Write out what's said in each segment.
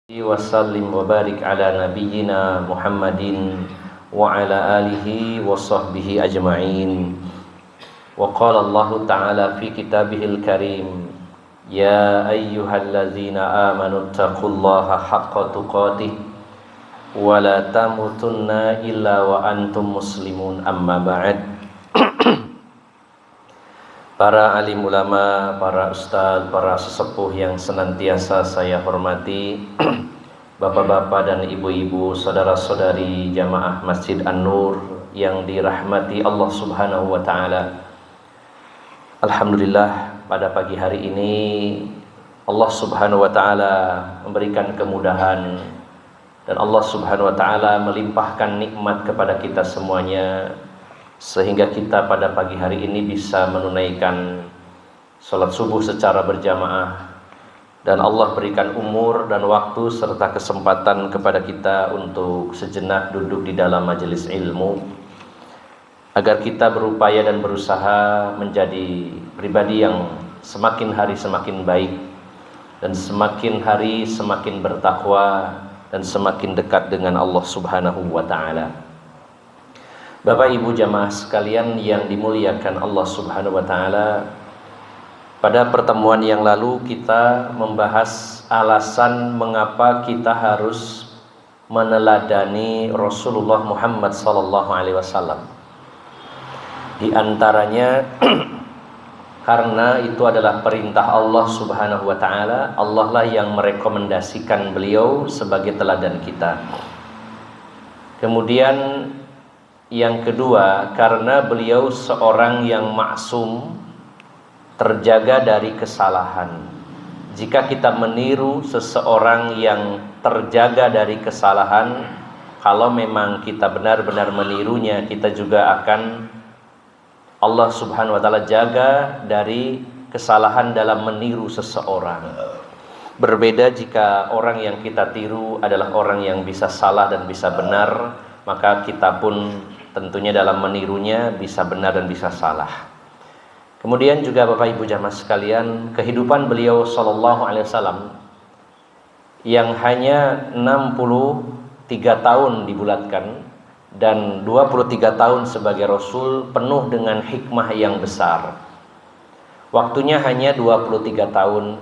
Wasallim wa barik ala nabiyyina Muhammadin wa ala alihi wa sahbihi ajma'in. Wa qala Allah ta'ala fi kitabihil karim, ya ayyuhallazina amanu taqullaha haqqa tuqatih wa la tamutunna illa wa antum muslimun, amma ba'd. Para alim ulama, para ustadz, para sesepuh yang senantiasa saya hormati, bapak-bapak dan ibu-ibu, saudara-saudari jamaah Masjid An-Nur yang dirahmati Allah Subhanahu wa taala. Alhamdulillah, pada pagi hari ini Allah Subhanahu wa taala memberikan kemudahan dan Allah Subhanahu wa taala melimpahkan nikmat kepada kita semuanya, sehingga kita pada pagi hari ini bisa menunaikan sholat subuh secara berjamaah, dan Allah berikan umur dan waktu serta kesempatan kepada kita untuk sejenak duduk di dalam majelis ilmu, agar kita berupaya dan berusaha menjadi pribadi yang semakin hari semakin baik dan semakin hari semakin bertakwa dan semakin dekat dengan Allah Subhanahu wa taala. Bapak Ibu jamaah sekalian yang dimuliakan Allah Subhanahu wa taala, pada pertemuan yang lalu kita membahas alasan mengapa kita harus meneladani Rasulullah Muhammad sallallahu alaihi wasallam. Di antaranya karena itu adalah perintah Allah Subhanahu wa taala. Allah lah yang merekomendasikan beliau sebagai teladan kita. Kemudian yang kedua, karena beliau seorang yang maksum, terjaga dari kesalahan. Jika kita meniru seseorang yang terjaga dari kesalahan, kalau memang kita benar-benar menirunya, kita juga akan Allah Subhanahu wa taala jaga dari kesalahan dalam meniru seseorang. Berbeda jika orang yang kita tiru adalah orang yang bisa salah dan bisa benar, maka kita pun tentunya dalam menirunya bisa benar dan bisa salah. Kemudian juga Bapak Ibu jamaah sekalian, kehidupan beliau sallallahu alaihi wasallam yang hanya 63 tahun dibulatkan dan 23 tahun sebagai Rasul penuh dengan hikmah yang besar. Waktunya hanya 23 tahun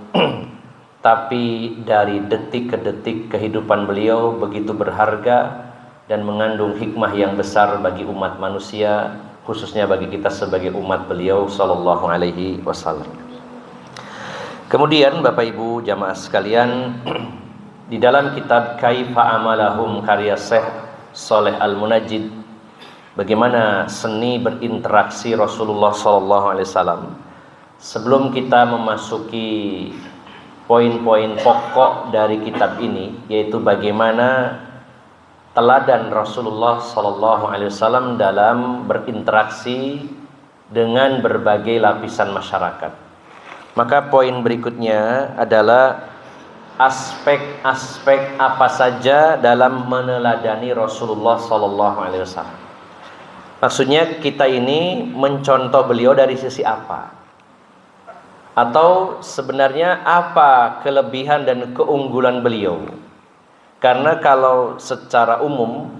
tapi dari detik ke detik kehidupan beliau begitu berharga dan mengandung hikmah yang besar bagi umat manusia, khususnya bagi kita sebagai umat beliau sallallahu alaihi wasallam. Kemudian Bapak Ibu jamaah sekalian, di dalam kitab Kaifa Amalahum karya Syekh Shaleh Al-Munajjid, bagaimana seni berinteraksi Rasulullah sallallahu alaihi wasallam. Sebelum kita memasuki poin-poin pokok dari kitab ini, yaitu bagaimana teladan Rasulullah sallallahu alaihi wasallam dalam berinteraksi dengan berbagai lapisan masyarakat, maka poin berikutnya adalah aspek-aspek apa saja dalam meneladani Rasulullah sallallahu alaihi wasallam. Maksudnya kita ini mencontoh beliau dari sisi apa? Atau sebenarnya apa kelebihan dan keunggulan beliau? Karena kalau secara umum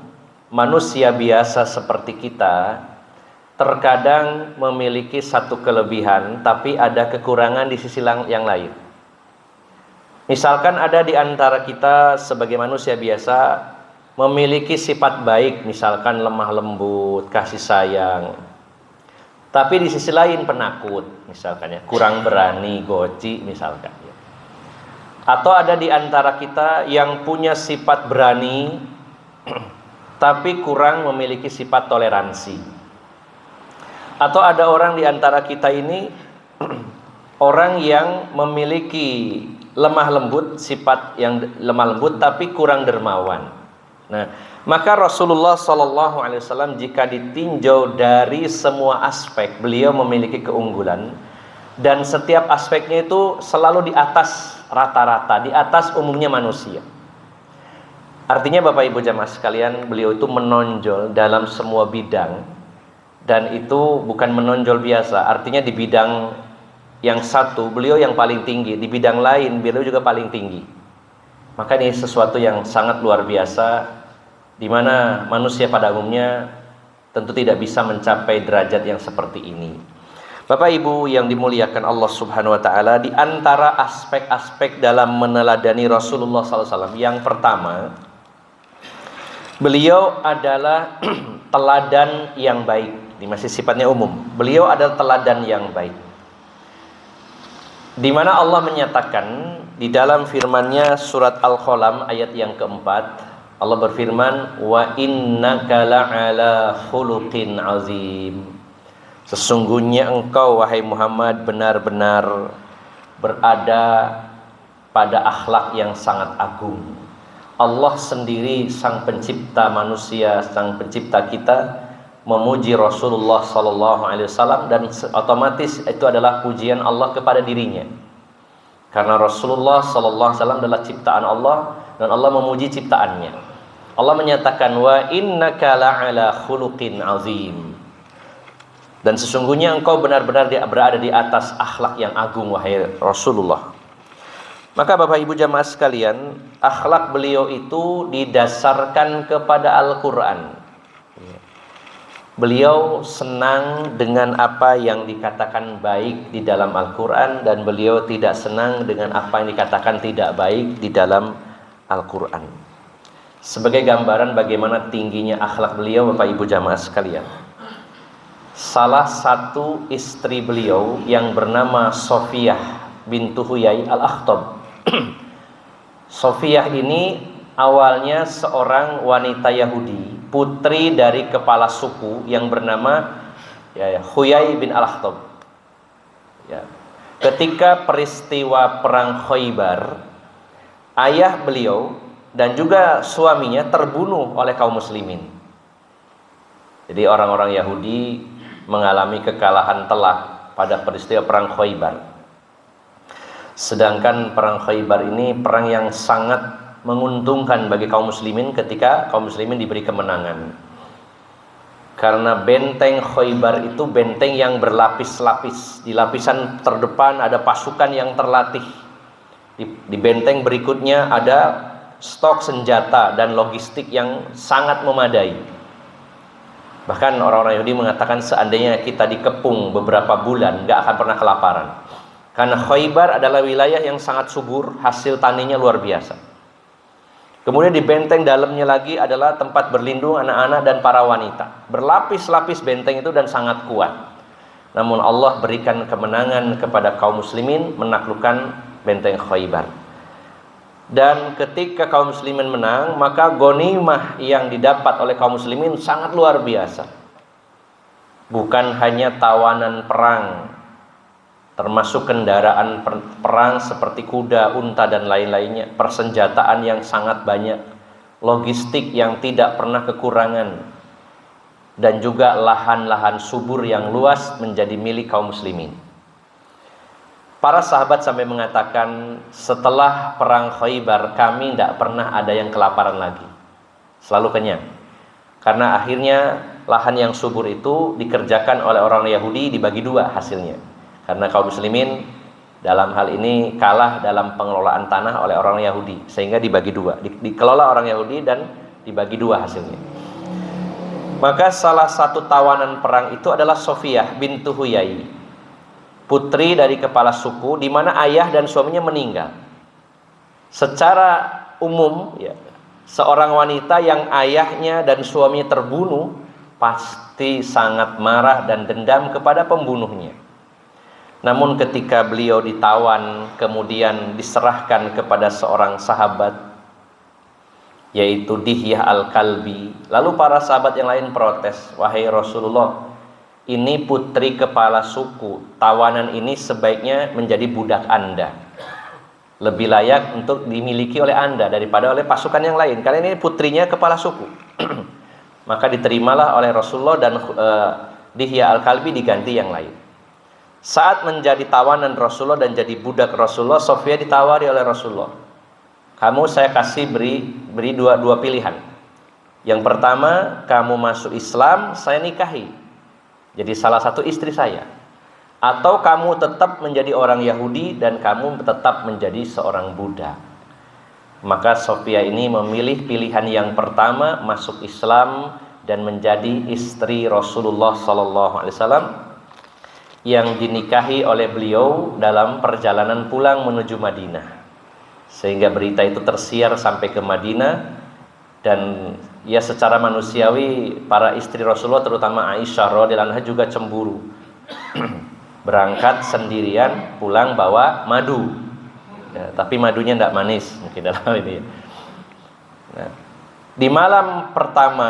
manusia biasa seperti kita terkadang memiliki satu kelebihan tapi ada kekurangan di sisi yang lain. Misalkan ada di antara kita sebagai manusia biasa memiliki sifat baik, misalkan lemah lembut, kasih sayang, tapi di sisi lain penakut, misalkan ya, kurang berani, goci misalkan. Atau ada di antara kita yang punya sifat berani tapi kurang memiliki sifat toleransi. Atau ada orang di antara kita ini orang yang memiliki lemah lembut, sifat yang lemah lembut tapi kurang dermawan. Nah, maka Rasulullah sallallahu alaihi wasallam jika ditinjau dari semua aspek, beliau memiliki keunggulan dan setiap aspeknya itu selalu di atas rata-rata, di atas umumnya manusia. Artinya Bapak Ibu jamaah sekalian, beliau itu menonjol dalam semua bidang, dan itu bukan menonjol biasa, artinya di bidang yang satu beliau yang paling tinggi, di bidang lain beliau juga paling tinggi. Maka ini sesuatu yang sangat luar biasa, di mana manusia pada umumnya tentu tidak bisa mencapai derajat yang seperti ini. Bapak Ibu yang dimuliakan Allah Subhanahu wa taala, di antara aspek-aspek dalam meneladani Rasulullah SAW, yang pertama, beliau adalah teladan yang baik. Ini masih sifatnya umum. Beliau adalah teladan yang baik. Di mana Allah menyatakan di dalam firman-Nya surat Al-Qalam ayat yang keempat, Allah berfirman, wa innaka la'ala khuluqin azim. Sesungguhnya engkau wahai Muhammad benar-benar berada pada akhlak yang sangat agung. Allah sendiri sang pencipta manusia, sang pencipta kita, memuji Rasulullah SAW, dan otomatis itu adalah pujian Allah kepada dirinya. Karena Rasulullah SAW adalah ciptaan Allah dan Allah memuji ciptaannya. Allah menyatakan wa innaka la'ala khuluqin azim. Dan sesungguhnya engkau benar-benar berada di atas akhlak yang agung wahai Rasulullah. Maka Bapak Ibu jamaah sekalian, akhlak beliau itu didasarkan kepada Al-Quran. Beliau senang dengan apa yang dikatakan baik di dalam Al-Quran, dan beliau tidak senang dengan apa yang dikatakan tidak baik di dalam Al-Quran. Sebagai gambaran bagaimana tingginya akhlak beliau, Bapak Ibu jamaah sekalian, salah satu istri beliau yang bernama Sofiyah bintu Huyai Al-Akhtab. Sofiyah ini awalnya seorang wanita Yahudi, putri dari kepala suku yang bernama Huyai bin Al-Akhtab. Ketika peristiwa perang Khaybar, ayah beliau dan juga suaminya terbunuh oleh kaum muslimin. Jadi orang-orang Yahudi mengalami kekalahan telak pada peristiwa perang Khaybar. Sedangkan perang Khaybar ini perang yang sangat menguntungkan bagi kaum muslimin ketika kaum muslimin diberi kemenangan. Karena benteng Khaybar itu benteng yang berlapis-lapis. Di lapisan terdepan ada pasukan yang terlatih. Di benteng berikutnya ada stok senjata dan logistik yang sangat memadai. Bahkan orang-orang Yahudi mengatakan seandainya kita dikepung beberapa bulan gak akan pernah kelaparan. Karena Khaybar adalah wilayah yang sangat subur, hasil taninya luar biasa. Kemudian di benteng dalamnya lagi adalah tempat berlindung anak-anak dan para wanita. Berlapis-lapis benteng itu dan sangat kuat. Namun Allah berikan kemenangan kepada kaum muslimin menaklukkan benteng Khaybar. Dan ketika kaum muslimin menang, maka ghanimah yang didapat oleh kaum muslimin sangat luar biasa. Bukan hanya tawanan perang, termasuk kendaraan perang seperti kuda, unta dan lain-lainnya, persenjataan yang sangat banyak, logistik yang tidak pernah kekurangan, dan juga lahan-lahan subur yang luas menjadi milik kaum muslimin. Para sahabat sampai mengatakan, setelah perang Khaybar kami tidak pernah ada yang kelaparan lagi, selalu kenyang. Karena akhirnya lahan yang subur itu dikerjakan oleh orang Yahudi, dibagi dua hasilnya. Karena kaum muslimin dalam hal ini kalah dalam pengelolaan tanah oleh orang Yahudi, sehingga dibagi dua, dikelola orang Yahudi dan dibagi dua hasilnya. Maka salah satu tawanan perang itu adalah Sofiyah bintu Huyai, putri dari kepala suku, di mana ayah dan suaminya meninggal. Secara umum seorang wanita yang ayahnya dan suaminya terbunuh pasti sangat marah dan dendam kepada pembunuhnya. Namun ketika beliau ditawan, kemudian diserahkan kepada seorang sahabat, yaitu Dihyah Al-Kalbi. Lalu para sahabat yang lain protes, wahai Rasulullah, ini putri kepala suku, tawanan ini sebaiknya menjadi budak Anda. Lebih layak untuk dimiliki oleh Anda daripada oleh pasukan yang lain, karena ini putrinya kepala suku. Maka diterimalah oleh Rasulullah dan Dihyah Al-Kalbi diganti yang lain. Saat menjadi tawanan Rasulullah dan jadi budak Rasulullah, Sofiyah ditawari oleh Rasulullah, kamu saya kasih beri dua pilihan. Yang pertama, kamu masuk Islam, saya nikahi, jadi salah satu istri saya. Atau kamu tetap menjadi orang Yahudi dan kamu tetap menjadi seorang budak. Maka Sofia ini memilih pilihan yang pertama, masuk Islam dan menjadi istri Rasulullah SAW yang dinikahi oleh beliau dalam perjalanan pulang menuju Madinah. Sehingga berita itu tersiar sampai ke Madinah, dan ya secara manusiawi para istri Rasulullah terutama Aisyah radhiyallahu anha juga cemburu. Berangkat sendirian, pulang bawa madu. Ya, tapi madunya tidak manis mungkin dalam ini. Nah, di malam pertama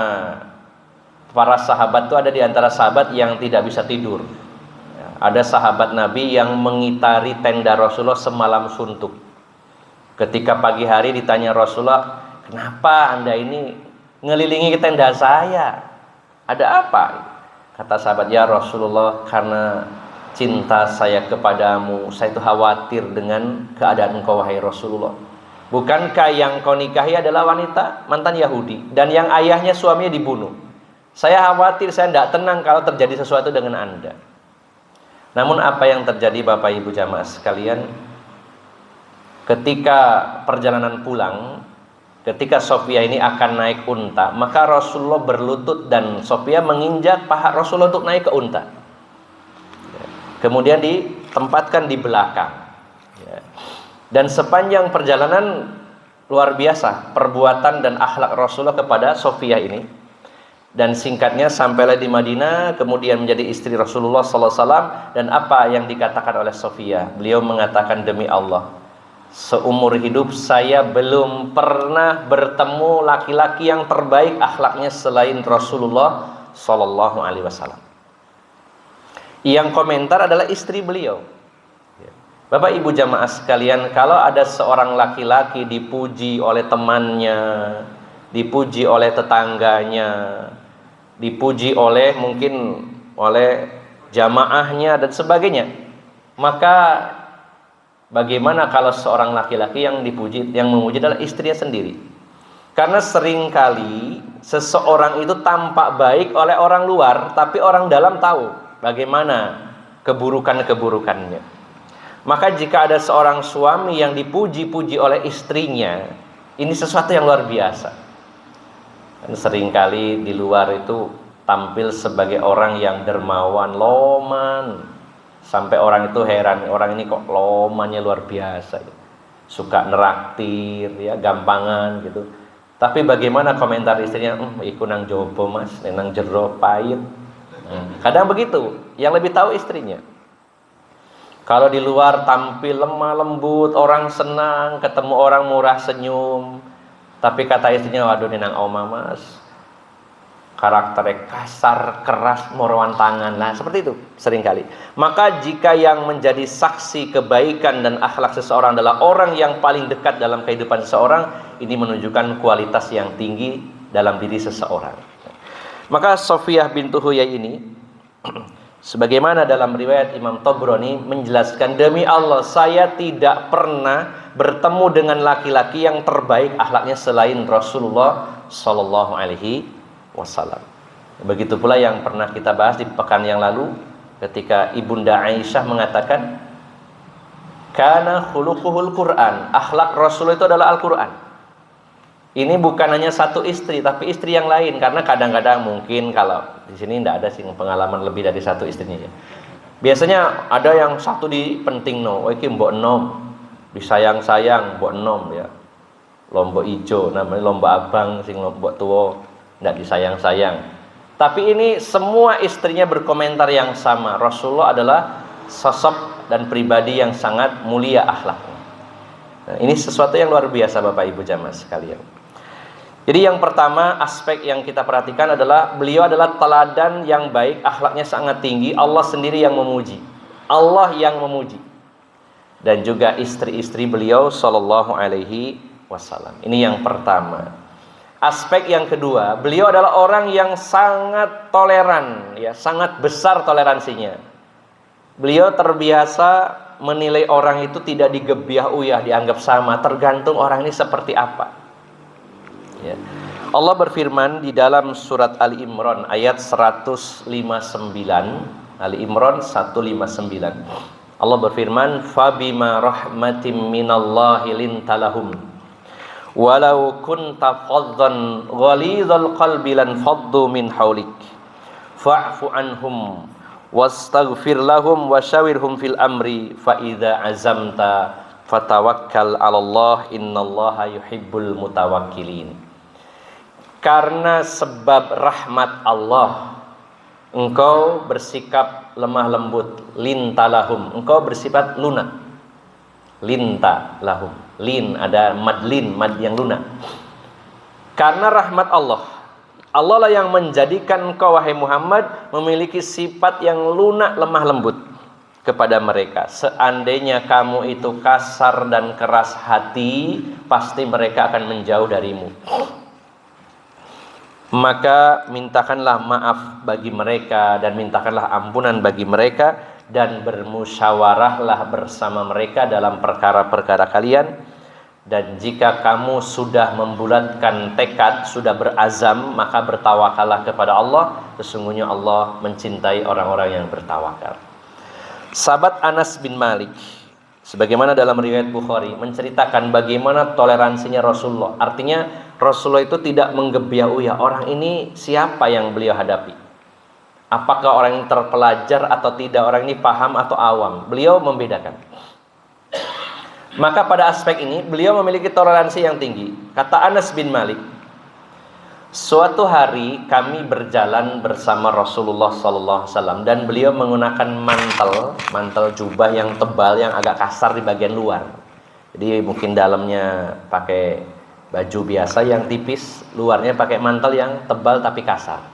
para sahabat itu ada di antara sahabat yang tidak bisa tidur. Ya, ada sahabat Nabi yang mengitari tenda Rasulullah semalam suntuk. Ketika pagi hari ditanya Rasulullah, kenapa Anda ini ngelilingi tenda saya? Ada apa? Kata sahabat, ya Rasulullah, karena cinta saya kepadamu, saya itu khawatir dengan keadaan engkau wahai Rasulullah. Bukankah yang kau nikahi adalah wanita mantan Yahudi dan yang ayahnya suaminya dibunuh? Saya khawatir, saya tidak tenang kalau terjadi sesuatu dengan Anda. Namun apa yang terjadi Bapak Ibu jamaah sekalian? Ketika perjalanan pulang, ketika Sofia ini akan naik unta, maka Rasulullah berlutut dan Sofia menginjak paha Rasulullah untuk naik ke unta. Kemudian ditempatkan di belakang. Dan sepanjang perjalanan luar biasa perbuatan dan akhlak Rasulullah kepada Sofia ini. Dan singkatnya sampailah di Madinah, kemudian menjadi istri Rasulullah SAW. Dan apa yang dikatakan oleh Sofia? Beliau mengatakan, demi Allah, seumur hidup saya belum pernah bertemu laki-laki yang terbaik akhlaknya selain Rasulullah SAW. Yang komentar adalah istri beliau. Bapak Ibu jamaah sekalian, kalau ada seorang laki-laki dipuji oleh temannya, dipuji oleh tetangganya, dipuji oleh mungkin oleh jamaahnya dan sebagainya, maka bagaimana kalau seorang laki-laki yang dipuji, yang memuji adalah istrinya sendiri? Karena seringkali seseorang itu tampak baik oleh orang luar, tapi orang dalam tahu bagaimana keburukan-keburukannya. Maka jika ada seorang suami yang dipuji-puji oleh istrinya, ini sesuatu yang luar biasa. Dan seringkali di luar itu tampil sebagai orang yang dermawan, loman, sampai orang itu heran, orang ini kok lomannya luar biasa, suka neraktir, ya, gampangan gitu. Tapi bagaimana komentar istrinya? Iku nang jobo mas, nang jero pahit. Kadang begitu, yang lebih tahu istrinya. Kalau di luar tampil lemah lembut, orang senang, ketemu orang murah senyum, tapi kata istrinya, waduh nenang oma mas, karakternya kasar, keras, morowan tangan. Nah seperti itu seringkali. Maka jika yang menjadi saksi kebaikan dan akhlak seseorang adalah orang yang paling dekat dalam kehidupan seseorang, ini menunjukkan kualitas yang tinggi dalam diri seseorang. Maka Sofiyah bintu Huyai ini, sebagaimana dalam riwayat Imam Tabrani menjelaskan, demi Allah saya tidak pernah bertemu dengan laki-laki yang terbaik akhlaknya selain Rasulullah Sallallahu Alaihi Wasallam. Begitu pula yang pernah kita bahas di pekan yang lalu, ketika Ibunda Aisyah mengatakan, kana khuluquhul Quran, akhlak Rasul itu adalah Al-Quran. Ini bukan hanya satu istri, tapi istri yang lain. Karena kadang-kadang mungkin kalau di sini tidak ada sih pengalaman lebih dari satu istrinya. Ya. Biasanya ada yang satu dipenting no, iki mbok enom, disayang-sayang mbok enom ya. Lombok ijo namanya lomba abang, sing lombok tua tidak disayang-sayang. Tapi ini semua istrinya berkomentar yang sama. Rasulullah adalah sosok dan pribadi yang sangat mulia akhlaknya. Nah, ini sesuatu yang luar biasa Bapak Ibu jamaah sekalian. Jadi yang pertama aspek yang kita perhatikan adalah beliau adalah teladan yang baik, akhlaknya sangat tinggi. Allah sendiri yang memuji, Allah yang memuji, dan juga istri-istri beliau Sallallahu Alaihi Wasallam. Ini yang pertama. Aspek yang kedua, beliau adalah orang yang sangat toleran, ya, sangat besar toleransinya. Beliau terbiasa menilai orang itu tidak digebiah uyah, dianggap sama, tergantung orang ini seperti apa. Ya. Allah berfirman di dalam surat Ali Imran ayat 159, Ali Imran 159. Allah berfirman, fabima rahmatim minallahi lintalahum walau kunta faddan ghalidhal qalbi lan faddu min haulik fa'fu anhum wastaghfir lahum wasyawirhum fil amri fa idza azamta fatawakkal 'alallah innallaha yuhibbul mutawakkilin. Karena sebab rahmat Allah engkau bersikap lemah lembut, linta lahum, engkau bersifat lunak. Linta lahum, lin ada mad lin, mad yang lunak. Karena rahmat Allah, Allah lah yang menjadikan engkau wahai Muhammad memiliki sifat yang lunak, lemah lembut kepada mereka. Seandainya kamu itu kasar dan keras hati, pasti mereka akan menjauh darimu. Maka mintakanlah maaf bagi mereka dan mintakanlah ampunan bagi mereka dan bermusyawarahlah bersama mereka dalam perkara-perkara kalian. Dan jika kamu sudah membulatkan tekad, sudah berazam, maka bertawakallah kepada Allah. Sesungguhnya Allah mencintai orang-orang yang bertawakal. Sahabat Anas bin Malik, sebagaimana dalam riwayat Bukhari, menceritakan bagaimana toleransinya Rasulullah. Artinya Rasulullah itu tidak menggebiau, ya orang ini siapa yang beliau hadapi, apakah orang yang terpelajar atau tidak, orang ini paham atau awam. Beliau membedakan. Maka pada aspek ini beliau memiliki toleransi yang tinggi. Kata Anas bin Malik, suatu hari kami berjalan bersama Rasulullah SAW dan beliau menggunakan mantel jubah yang tebal, yang agak kasar di bagian luar. Jadi mungkin dalamnya pakai baju biasa yang tipis, luarnya pakai mantel yang tebal tapi kasar.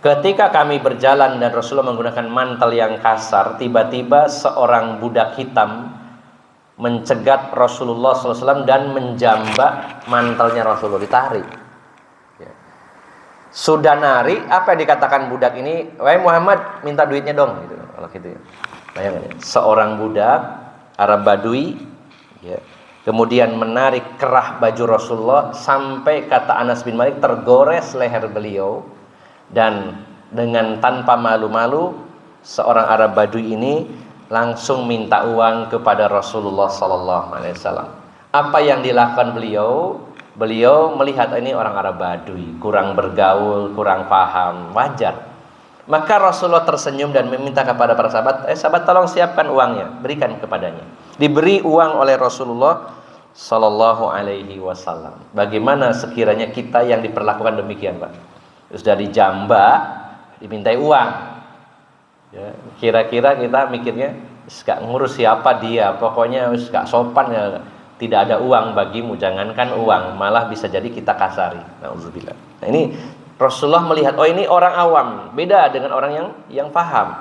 Ketika kami berjalan dan Rasulullah menggunakan mantel yang kasar, tiba-tiba seorang budak hitam mencegat Rasulullah SAW dan menjambak mantelnya Rasulullah, ditarik. Sudah nari, apa yang dikatakan budak ini? Wahai Muhammad, minta duitnya dong, gitu. Kalau gitu ya. Bayangkan ya. Seorang budak Arab Badui, ya, kemudian menarik kerah baju Rasulullah sampai, kata Anas bin Malik, tergores leher beliau. Dan dengan tanpa malu-malu seorang Arab Badui ini langsung minta uang kepada Rasulullah SAW. Apa yang dilakukan beliau? Beliau melihat ini orang Arab Badui, kurang bergaul, kurang paham, wajar. Maka Rasulullah tersenyum dan meminta kepada para sahabat, sahabat tolong siapkan uangnya, berikan kepadanya. Diberi uang oleh Rasulullah Sallallahu Alaihi Wasallam. Bagaimana sekiranya kita yang diperlakukan demikian, Pak? Sudah dijambak, dimintai uang. Ya, kira-kira kita mikirnya, gak ngurus siapa dia, pokoknya gak sopan ya. Tidak ada uang bagimu, jangankan uang, malah bisa jadi kita kasari. Nauzubillah. Nah ini Rasulullah melihat, oh ini orang awam, beda dengan orang yang paham.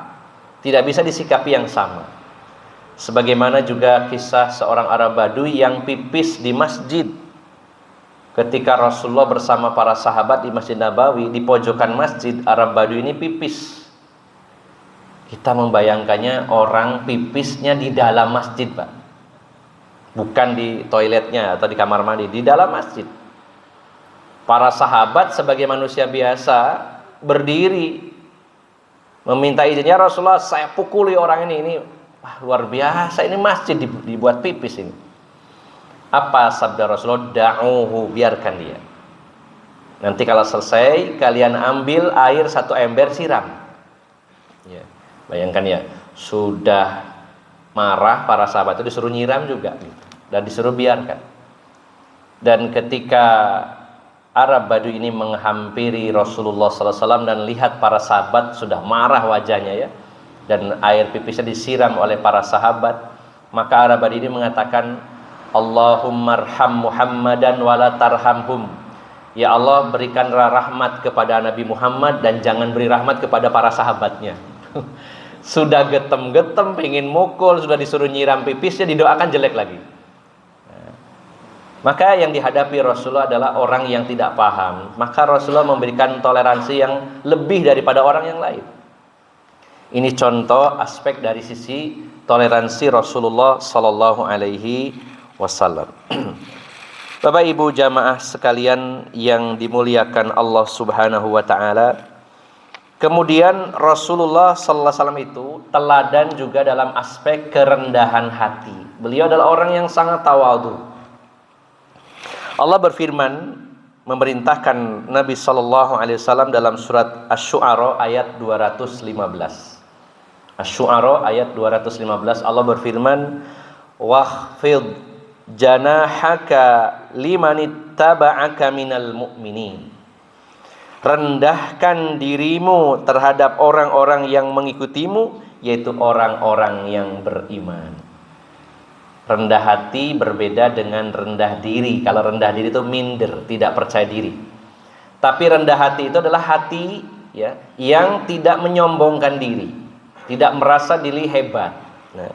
Tidak bisa disikapi yang sama. Sebagaimana juga kisah seorang Arab Badui yang pipis di masjid. Ketika Rasulullah bersama para sahabat di Masjid Nabawi, di pojokan masjid, Arab Badui ini pipis. Kita membayangkannya orang pipisnya di dalam masjid, Pak. Bukan di toiletnya atau di kamar mandi, di dalam masjid. Para sahabat sebagai manusia biasa berdiri meminta izinnya, Rasulullah, saya pukuli orang ini. Wah, luar biasa, ini masjid dibuat pipis ini. Apa sabda Rasulullah? Da'uhu, biarkan dia. Nanti kalau selesai kalian ambil air 1 ember, siram. Ya, bayangkan ya, sudah marah para sahabat itu disuruh nyiram juga dan disuruh biarkan. Dan ketika Arab Badui ini menghampiri Rasulullah SAW dan lihat para sahabat sudah marah wajahnya ya, dan air pipisnya disiram oleh para sahabat, maka Arab Badui ini mengatakan, Allahumma arham Muhammadan wala tarhamhum. Ya Allah, berikanlah rahmat kepada Nabi Muhammad dan jangan beri rahmat kepada para sahabatnya. Sudah getem-getem pengen mukul, sudah disuruh nyiram pipisnya, didoakan jelek lagi. Maka yang dihadapi Rasulullah adalah orang yang tidak paham. Maka Rasulullah memberikan toleransi yang lebih daripada orang yang lain. Ini contoh aspek dari sisi toleransi Rasulullah Sallallahu Alaihi Wasallam. Bapak Ibu jamaah sekalian yang dimuliakan Allah Subhanahu Wa Taala. Kemudian Rasulullah Sallallahu Alaihi Wasallam itu teladan juga dalam aspek kerendahan hati. Beliau adalah orang yang sangat tawadhu. Allah berfirman memerintahkan Nabi sallallahu alaihi wasallam dalam surat Asy-Syu'ara ayat 215. Asy-Syu'ara ayat 215 Allah berfirman, "Wakhfid janahaka limanittaba'aka minal mu'minin." Rendahkan dirimu terhadap orang-orang yang mengikutimu, yaitu orang-orang yang beriman. Rendah hati berbeda dengan rendah diri. Kalau rendah diri itu minder, tidak percaya diri. Tapi rendah hati itu adalah hati ya, yang tidak menyombongkan diri, tidak merasa diri hebat. Nah,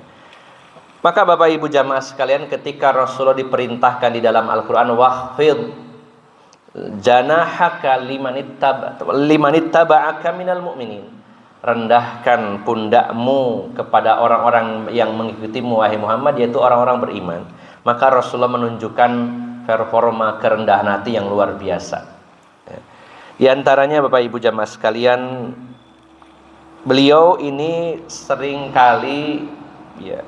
maka Bapak Ibu jamaah sekalian, ketika Rasulullah diperintahkan di dalam Al-Quran, "Wakhfid janahaka limanittaba'aka minal mu'minin." Rendahkan pundakmu kepada orang-orang yang mengikutimu wahai Muhammad, yaitu orang-orang beriman. Maka Rasulullah menunjukkan performa kerendahan hati yang luar biasa. Di antaranya Bapak Ibu jamaah sekalian, beliau ini sering kali ya,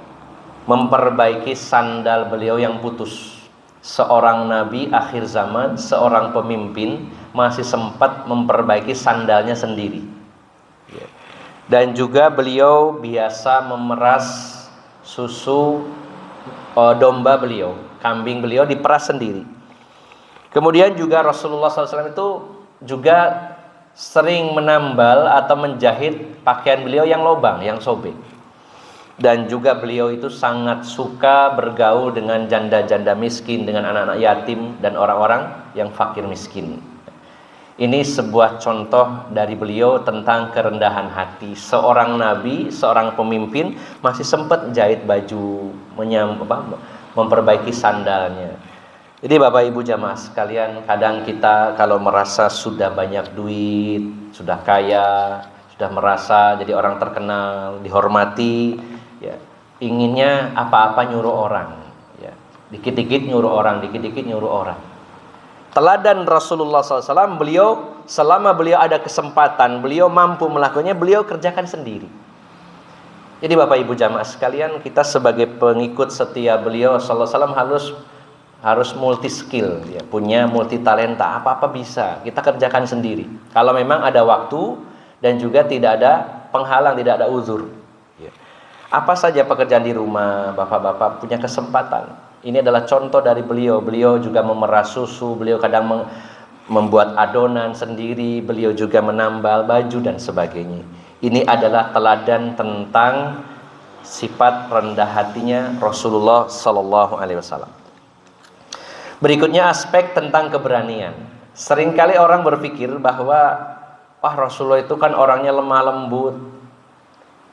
memperbaiki sandal beliau yang putus. Seorang nabi akhir zaman, seorang pemimpin masih sempat memperbaiki sandalnya sendiri. Dan juga beliau biasa memeras susu domba beliau, kambing beliau diperas sendiri. Kemudian juga Rasulullah SAW itu juga sering menambal atau menjahit pakaian beliau yang lobang, yang sobek. Dan juga beliau itu sangat suka bergaul dengan janda-janda miskin, dengan anak-anak yatim dan orang-orang yang fakir miskin. Ini sebuah contoh dari beliau tentang kerendahan hati. Seorang nabi, seorang pemimpin masih sempat jahit baju, memperbaiki sandalnya. Jadi Bapak Ibu jamaah sekalian, kadang kita kalau merasa sudah banyak duit, sudah kaya, sudah merasa jadi orang terkenal, dihormati, ya, inginnya apa-apa nyuruh orang, ya, dikit-dikit nyuruh orang, dikit-dikit nyuruh orang. Teladan Rasulullah SAW, beliau selama beliau ada kesempatan, beliau mampu melakukannya, beliau kerjakan sendiri. Jadi Bapak Ibu jamaah sekalian, kita sebagai pengikut setia beliau SAW harus multi skill, ya, punya multi talenta, apa-apa bisa kita kerjakan sendiri. Kalau memang ada waktu dan juga tidak ada penghalang, tidak ada uzur. Ya. Apa saja pekerjaan di rumah, bapak-bapak punya kesempatan. Ini adalah contoh dari beliau. Beliau juga memeras susu, beliau kadang membuat adonan sendiri, beliau juga menambal baju dan sebagainya. Ini adalah teladan tentang sifat rendah hatinya Rasulullah Sallallahu Alaihi Wasallam. Berikutnya aspek tentang keberanian. Seringkali orang berpikir bahwa wah, Rasulullah itu kan orangnya lemah lembut.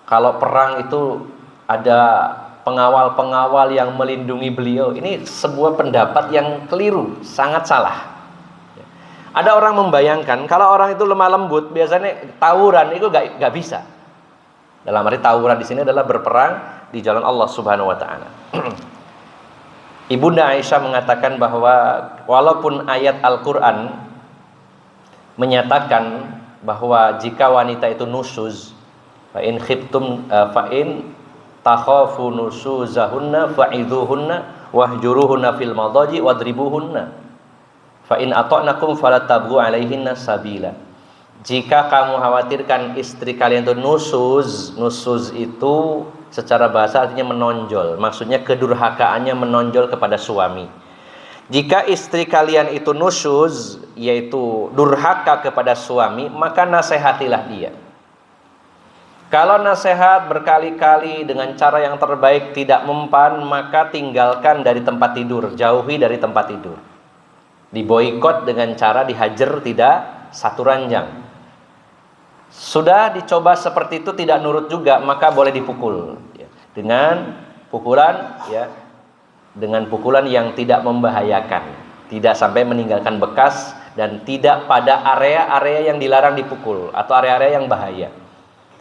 Kalau perang itu ada pengawal-pengawal yang melindungi beliau. Ini sebuah pendapat yang keliru, sangat salah. Ada orang membayangkan kalau orang itu lemah lembut, biasanya tawuran itu gak bisa. Dalam arti tawuran di sini adalah berperang di jalan Allah Subhanahu Wa Taala. Ibunda Aisyah mengatakan bahwa walaupun ayat Al-Quran menyatakan bahwa jika wanita itu nusuz, fa'in khiftum fa'in takhafu nusuzahunna fa'idhuhunna wahjuruhunna fil madaji wadribuhunna fa in ata'nakum fala tabghu 'alaihinna sabila. Jika kamu khawatirkan istri kalian itu nusuz itu secara bahasa artinya menonjol, maksudnya kedurhakaannya menonjol kepada suami. Jika istri kalian itu nusuz, yaitu durhaka kepada suami, maka nasihatilah dia. Kalau nasihat berkali-kali dengan cara yang terbaik tidak mempan, maka tinggalkan dari tempat tidur, jauhi dari tempat tidur. Diboikot dengan cara dihajar tidak satu ranjang. Sudah dicoba seperti itu tidak nurut juga, maka boleh dipukul dengan pukulan dengan pukulan yang tidak membahayakan, tidak sampai meninggalkan bekas dan tidak pada area-area yang dilarang dipukul atau area-area yang bahaya.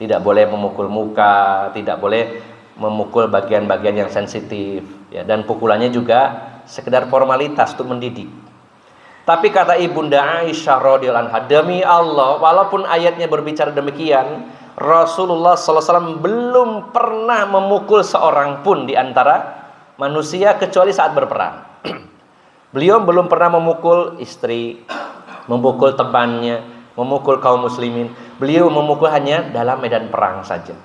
Tidak boleh memukul muka, tidak boleh memukul bagian-bagian yang sensitif, ya, dan pukulannya juga sekedar formalitas untuk mendidik. Tapi kata Ibunda Aisyah radhiyallahu anha, demi Allah, walaupun ayatnya berbicara demikian, Rasulullah SAW belum pernah memukul seorang pun di antara manusia kecuali saat berperang. Beliau belum pernah memukul istri, memukul temannya, memukul kaum muslimin. Beliau memukul hanya dalam medan perang saja.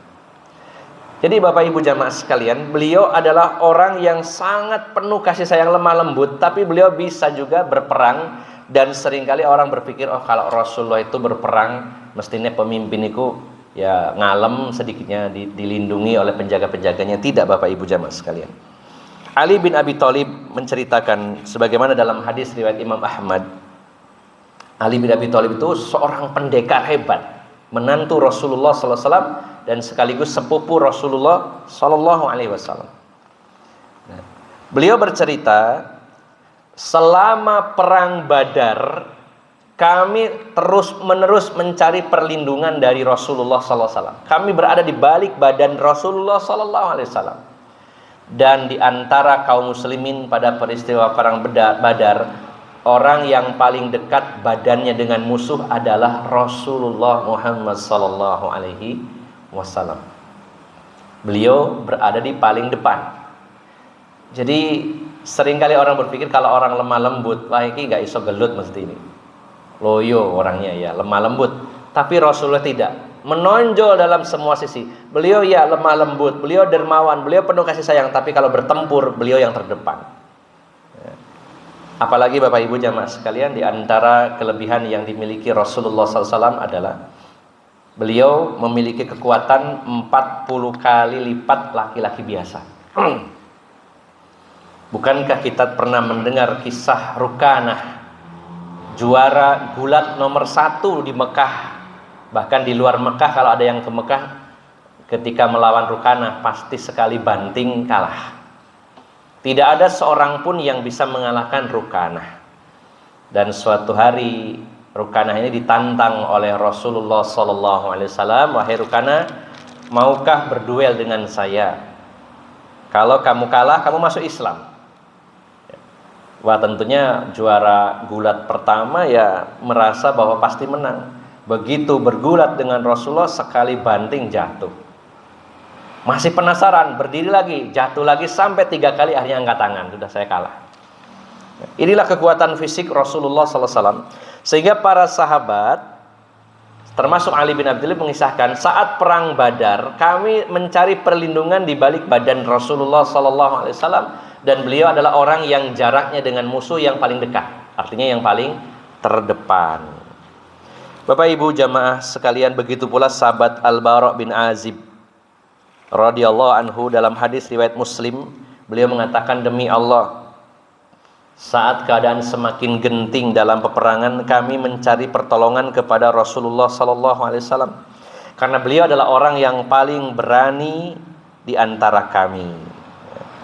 Jadi Bapak Ibu jamaah sekalian, beliau adalah orang yang sangat penuh kasih sayang, lemah lembut, tapi beliau bisa juga berperang. Dan seringkali orang berpikir, oh kalau Rasulullah itu berperang, mestinya pemimpin itu ya ngalem sedikitnya, dilindungi oleh penjaga-penjaganya. Tidak Bapak Ibu jamaah sekalian. Ali bin Abi Thalib menceritakan sebagaimana dalam hadis riwayat Imam Ahmad. Ali bin Abi Thalib itu seorang pendekar hebat, menantu Rasulullah sallallahu alaihi wasallam dan sekaligus sepupu Rasulullah sallallahu alaihi wasallam. Beliau bercerita, selama perang Badar kami terus-menerus mencari perlindungan dari Rasulullah sallallahu alaihi wasallam. Kami berada di balik badan Rasulullah sallallahu alaihi wasallam. Dan di antara kaum muslimin pada peristiwa perang Badar, orang yang paling dekat badannya dengan musuh adalah Rasulullah Muhammad sallallahu alaihi wasallam. Beliau berada di paling depan. Jadi seringkali orang berpikir kalau orang lemah lembut, wah ini gak iso gelut mesti ini. Loyo orangnya ya, lemah lembut. Tapi Rasulullah tidak, menonjol dalam semua sisi. Beliau ya lemah lembut, beliau dermawan, beliau penuh kasih sayang, tapi kalau bertempur beliau yang terdepan. Apalagi Bapak Ibu jamaah sekalian, di antara kelebihan yang dimiliki Rasulullah SAW adalah beliau memiliki kekuatan 40 kali lipat laki-laki biasa. Bukankah kita pernah mendengar kisah Rukanah, juara gulat nomor 1 di Mekah? Bahkan di luar Mekah, kalau ada yang ke Mekah ketika melawan Rukanah pasti sekali banting kalah. Tidak ada seorang pun yang bisa mengalahkan Rukanah. Dan suatu hari Rukanah ini ditantang oleh Rasulullah sallallahu alaihi wasallam, "Wahai Rukanah, maukah berduel dengan saya? Kalau kamu kalah, kamu masuk Islam." Wah, tentunya juara gulat pertama ya merasa bahwa pasti menang. Begitu bergulat dengan Rasulullah, sekali banting jatuh. Masih penasaran, berdiri lagi, jatuh lagi sampai 3 kali, akhirnya angkat tangan, sudah saya kalah. Inilah kekuatan fisik Rasulullah sallallahu alaihi wasallam. Sehingga para sahabat, termasuk Ali bin Abi Thalib, mengisahkan saat perang Badar kami mencari perlindungan di balik badan Rasulullah sallallahu alaihi wasallam, dan beliau adalah orang yang jaraknya dengan musuh yang paling dekat, artinya yang paling terdepan. Bapak Ibu jamaah sekalian, begitu pula sahabat Al-Bara' bin Azib radhiyallahu anhu dalam hadis riwayat Muslim, beliau mengatakan, demi Allah, saat keadaan semakin genting dalam peperangan, kami mencari pertolongan kepada Rasulullah sallallahu alaihi wasallam karena beliau adalah orang yang paling berani di antara kami.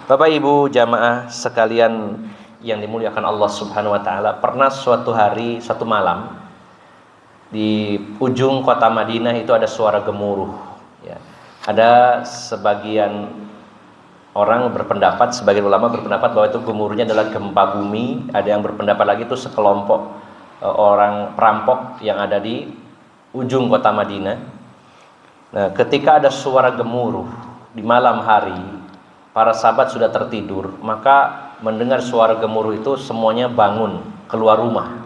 Bapak Ibu jamaah sekalian yang dimuliakan Allah Subhanahu wa taala, pernah suatu hari, suatu malam, di ujung kota Madinah itu ada suara gemuruh ya. Ada sebagian orang berpendapat, sebagian ulama berpendapat bahwa itu gemuruhnya adalah gempa bumi. Ada yang berpendapat lagi itu sekelompok orang perampok yang ada di ujung kota Madinah. Nah, ketika ada suara gemuruh di malam hari, para sahabat sudah tertidur, maka mendengar suara gemuruh itu semuanya bangun, keluar rumah,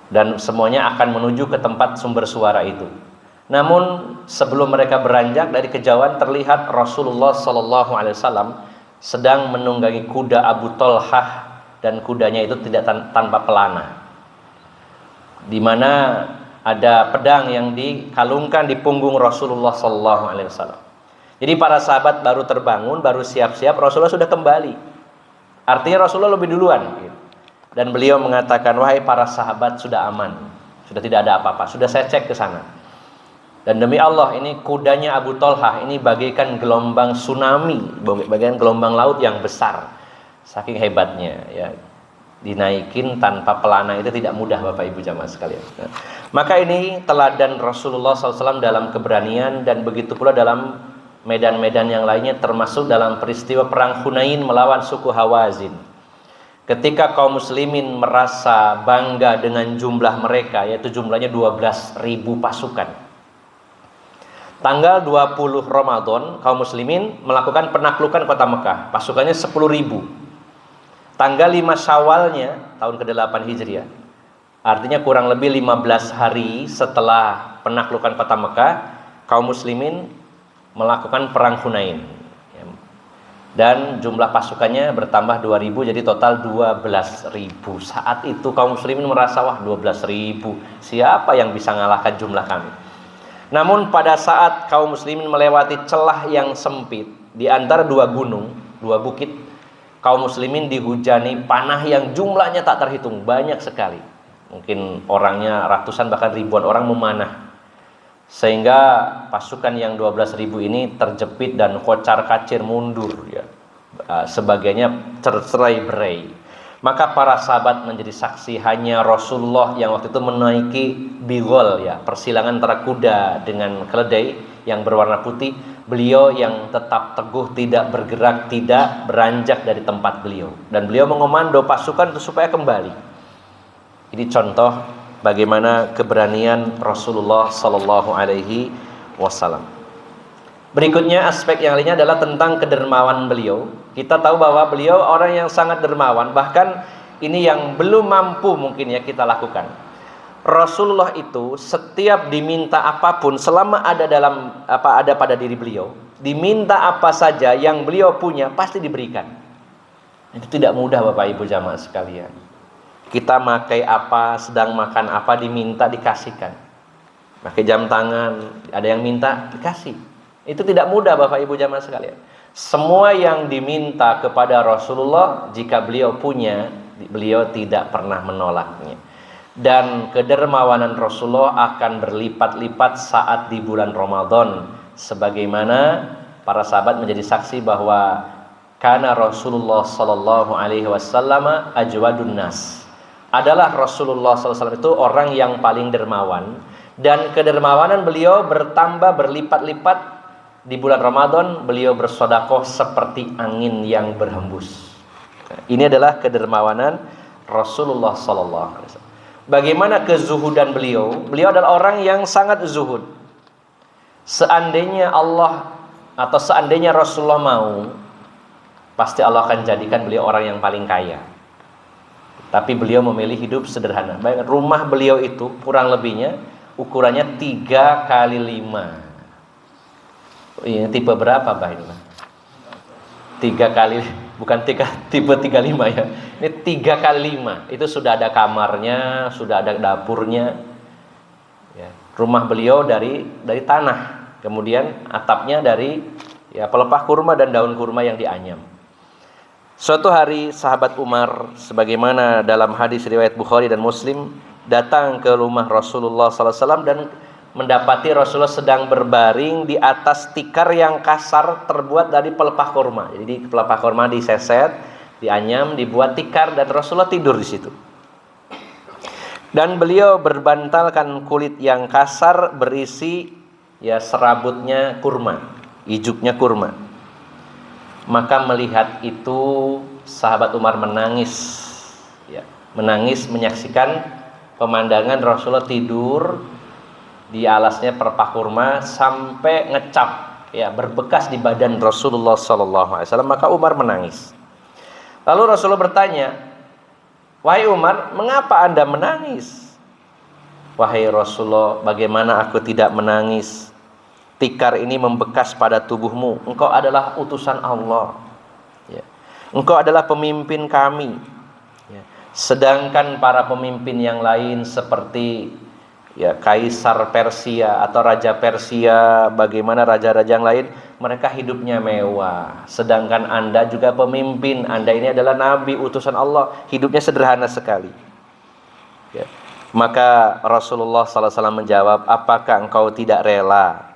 dan semuanya akan menuju ke tempat sumber suara itu. Namun sebelum mereka beranjak, dari kejauhan terlihat Rasulullah sallallahu alaihi wasallam sedang menunggangi kuda Abu Thalhah, dan kudanya itu tidak tanpa pelana, di mana ada pedang yang dikalungkan di punggung Rasulullah sallallahu alaihi wasallam. Jadi para sahabat baru terbangun, baru siap-siap, Rasulullah sudah kembali. Artinya Rasulullah lebih duluan. Dan beliau mengatakan, wahai para sahabat, sudah aman, sudah tidak ada apa-apa, sudah saya cek ke sana. Dan demi Allah, ini kudanya Abu Thalhah ini bagaikan gelombang tsunami, bagaikan gelombang laut yang besar, saking hebatnya ya. Dinaikin tanpa pelana itu tidak mudah Bapak Ibu jamaah sekalian. Nah, maka ini teladan Rasulullah SAW dalam keberanian, dan begitu pula dalam medan-medan yang lainnya, termasuk dalam peristiwa perang Hunain melawan suku Hawazin. Ketika kaum muslimin merasa bangga dengan jumlah mereka, yaitu jumlahnya 12.000 pasukan. Tanggal 20 Ramadan, kaum muslimin melakukan penaklukan kota Mekah. Pasukannya 10.000. Tanggal 5 Syawalnya tahun ke-8 Hijriah, artinya kurang lebih 15 hari setelah penaklukan kota Mekah, kaum muslimin melakukan perang Hunain. Dan jumlah pasukannya bertambah 2.000, jadi total 12.000. Saat itu kaum muslimin merasa, wah 12.000, siapa yang bisa mengalahkan jumlah kami? Namun pada saat kaum muslimin melewati celah yang sempit di antara dua gunung, dua bukit, kaum muslimin dihujani panah yang jumlahnya tak terhitung, banyak sekali. Mungkin orangnya ratusan bahkan ribuan orang memanah. Sehingga pasukan yang 12.000 ini terjepit dan kocar-kacir mundur, ya. Sebagainya tercerai-berai. Maka para sahabat menjadi saksi, hanya Rasulullah yang waktu itu menaiki bigol, ya, persilangan antara kuda dengan keledai yang berwarna putih. Beliau yang tetap teguh, tidak bergerak, tidak beranjak dari tempat beliau. Dan beliau mengomando pasukan itu supaya kembali. Ini contoh bagaimana keberanian Rasulullah Sallallahu Alaihi Wasallam. Berikutnya aspek yang lainnya adalah tentang kedermawan beliau. Kita tahu bahwa beliau orang yang sangat dermawan. Bahkan ini yang belum mampu mungkin ya kita lakukan. Rasulullah itu setiap diminta apapun, selama ada ada pada diri beliau, diminta apa saja yang beliau punya pasti diberikan. Itu tidak mudah Bapak Ibu jamaah sekalian. Kita pakai apa, sedang makan apa, diminta dikasihkan. Pakai jam tangan, ada yang minta dikasih. Itu tidak mudah Bapak Ibu jamaah sekalian. Semua yang diminta kepada Rasulullah, jika beliau punya, beliau tidak pernah menolaknya. Dan kedermawanan Rasulullah akan berlipat-lipat saat di bulan Ramadan, sebagaimana para sahabat menjadi saksi bahwa kana Rasulullah sallallahu alaihi wasallam ajwadun nas. Adalah Rasulullah SAW itu orang yang paling dermawan, dan kedermawanan beliau bertambah berlipat-lipat di bulan Ramadan. Beliau bersedekah seperti angin yang berhembus. Ini adalah kedermawanan Rasulullah SAW. Bagaimana kezuhudan beliau? Beliau adalah orang yang sangat zuhud. Seandainya Allah atau seandainya Rasulullah mau, pasti Allah akan jadikan beliau orang yang paling kaya. Tapi beliau memilih hidup sederhana. Bayangkan rumah beliau itu kurang lebihnya ukurannya 3 kali 5. Ini tipe berapa Bah ini? 3 kali, bukan tipe 35 ya. Ini 3 kali 5. Itu sudah ada kamarnya, sudah ada dapurnya. Ya. Rumah beliau dari tanah. Kemudian atapnya dari pelepah kurma dan daun kurma yang dianyam. Suatu hari sahabat Umar, sebagaimana dalam hadis riwayat Bukhari dan Muslim, datang ke rumah Rasulullah SAW dan mendapati Rasulullah sedang berbaring di atas tikar yang kasar terbuat dari pelepah kurma. Jadi pelepah kurma diseset, dianyam, dibuat tikar, dan Rasulullah tidur di situ. Dan beliau berbantalkan kulit yang kasar berisi serabutnya kurma, ijuknya kurma. Maka melihat itu sahabat Umar menangis, menangis menyaksikan pemandangan Rasulullah tidur di alasnya pelepah kurma sampai ngecap, berbekas di badan Rasulullah SAW. Maka Umar menangis. Lalu Rasulullah bertanya, "Wahai Umar, mengapa Anda menangis?" "Wahai Rasulullah, bagaimana aku tidak menangis? Tikar ini membekas pada tubuhmu. Engkau adalah utusan Allah. Engkau adalah pemimpin kami. Sedangkan para pemimpin yang lain seperti Kaisar Persia atau Raja Persia, bagaimana raja-raja yang lain, mereka hidupnya mewah. Sedangkan Anda juga pemimpin. Anda ini adalah Nabi, utusan Allah. Hidupnya sederhana sekali." Maka Rasulullah SAW menjawab, "Apakah engkau tidak rela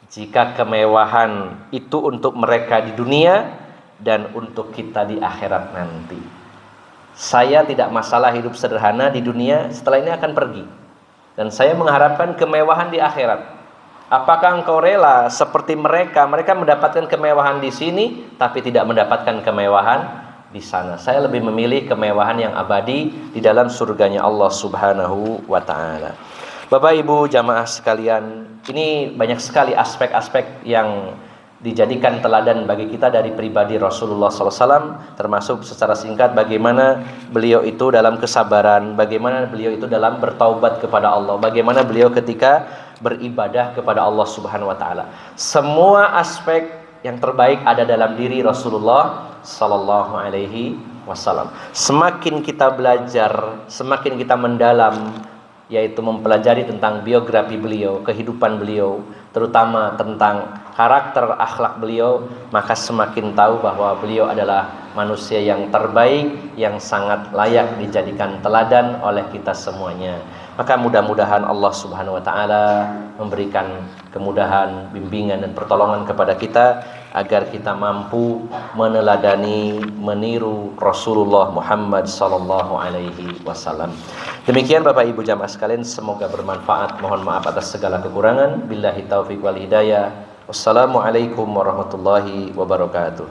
jika kemewahan itu untuk mereka di dunia dan untuk kita di akhirat nanti? Saya tidak masalah hidup sederhana di dunia, setelah ini akan pergi. Dan saya mengharapkan kemewahan di akhirat. Apakah engkau rela seperti mereka? Mereka mendapatkan kemewahan di sini, tapi tidak mendapatkan kemewahan di sana. Saya lebih memilih kemewahan yang abadi di dalam surganya Allah Subhanahu wa Ta'ala." Bapak Ibu jamaah sekalian, ini banyak sekali aspek-aspek yang dijadikan teladan bagi kita dari pribadi Rasulullah SAW, termasuk secara singkat bagaimana beliau itu dalam kesabaran, bagaimana beliau itu dalam bertaubat kepada Allah, bagaimana beliau ketika beribadah kepada Allah Subhanahu wa taala. Semua aspek yang terbaik ada dalam diri Rasulullah sallallahu alaihi wasallam. Semakin kita belajar, semakin kita mendalam, yaitu mempelajari tentang biografi beliau, kehidupan beliau, terutama tentang karakter akhlak beliau, maka semakin tahu bahwa beliau adalah manusia yang terbaik, yang sangat layak dijadikan teladan oleh kita semuanya. Maka mudah-mudahan Allah Subhanahu wa taala memberikan kemudahan, bimbingan dan pertolongan kepada kita agar kita mampu meneladani, meniru Rasulullah Muhammad sallallahu alaihi wasallam. Demikian Bapak Ibu jamaah sekalian, semoga bermanfaat. Mohon maaf atas segala kekurangan. Billahi taufiq wal hidayah. Wassalamualaikum warahmatullahi wabarakatuh.